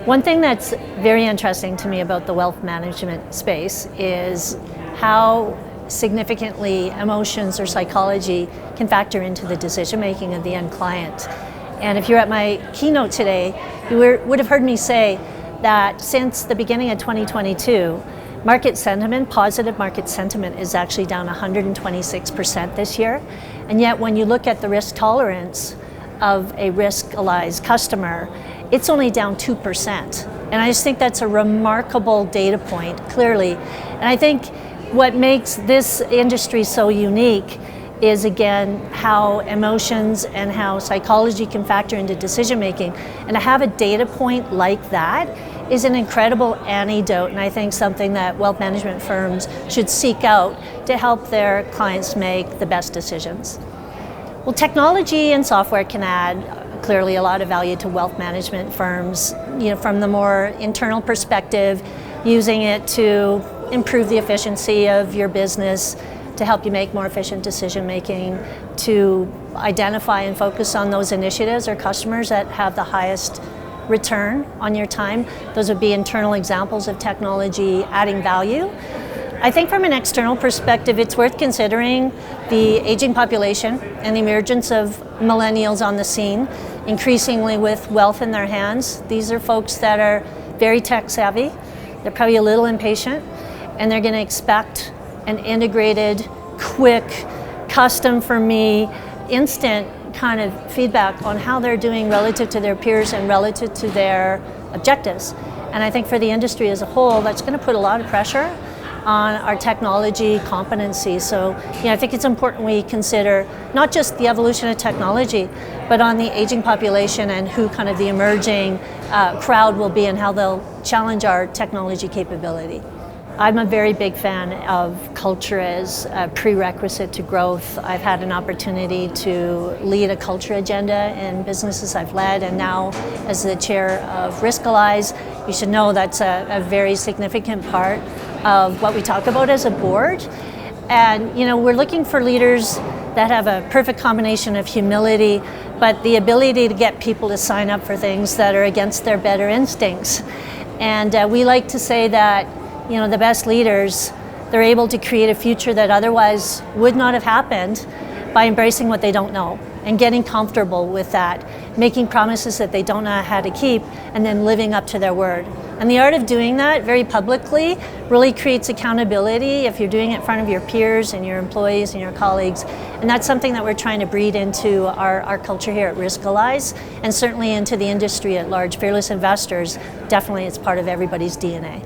One thing that's very interesting to me about the wealth management space is how significantly emotions or psychology can factor into the decision making of the end client. And if you're at my keynote today, you would have heard me say that since the beginning of 2022, market sentiment, positive market sentiment, is actually down 126% this year. And yet when you look at the risk tolerance of a Riskalyze customer, it's only down 2%. And I just think that's a remarkable data point, clearly. And I think what makes this industry so unique is, again, how emotions and how psychology can factor into decision making. And to have a data point like that is an incredible antidote, and I think something that wealth management firms should seek out to help their clients make the best decisions. Well, technology and software can add clearly a lot of value to wealth management firms, from the more internal perspective, using it to improve the efficiency of your business, to help you make more efficient decision making, to identify and focus on those initiatives or customers that have the highest return on your time. Those would be internal examples of technology adding value. I think from an external perspective, it's worth considering the aging population and the emergence of millennials on the scene, increasingly with wealth in their hands. These are folks that are very tech savvy. They're probably a little impatient, and they're going to expect an integrated, quick, custom for me, instant kind of feedback on how they're doing relative to their peers and relative to their objectives. And I think for the industry as a whole, that's going to put a lot of pressure on our technology competency. So I think it's important we consider not just the evolution of technology, but on the aging population and who kind of the emerging crowd will be and how they'll challenge our technology capability. I'm a very big fan of culture as a prerequisite to growth. I've had an opportunity to lead a culture agenda in businesses I've led, and now as the chair of Riskalyze, you should know that's a very significant part of what we talk about as a board. And we're looking for leaders that have a perfect combination of humility, but the ability to get people to sign up for things that are against their better instincts. And we like to say that the best leaders, they're able to create a future that otherwise would not have happened by embracing what they don't know and getting comfortable with that, making promises that they don't know how to keep, and then living up to their word. And the art of doing that very publicly really creates accountability if you're doing it in front of your peers and your employees and your colleagues. And that's something that we're trying to breed into our culture here at Riskalyze, and certainly into the industry at large. Fearless investors, definitely it's part of everybody's DNA.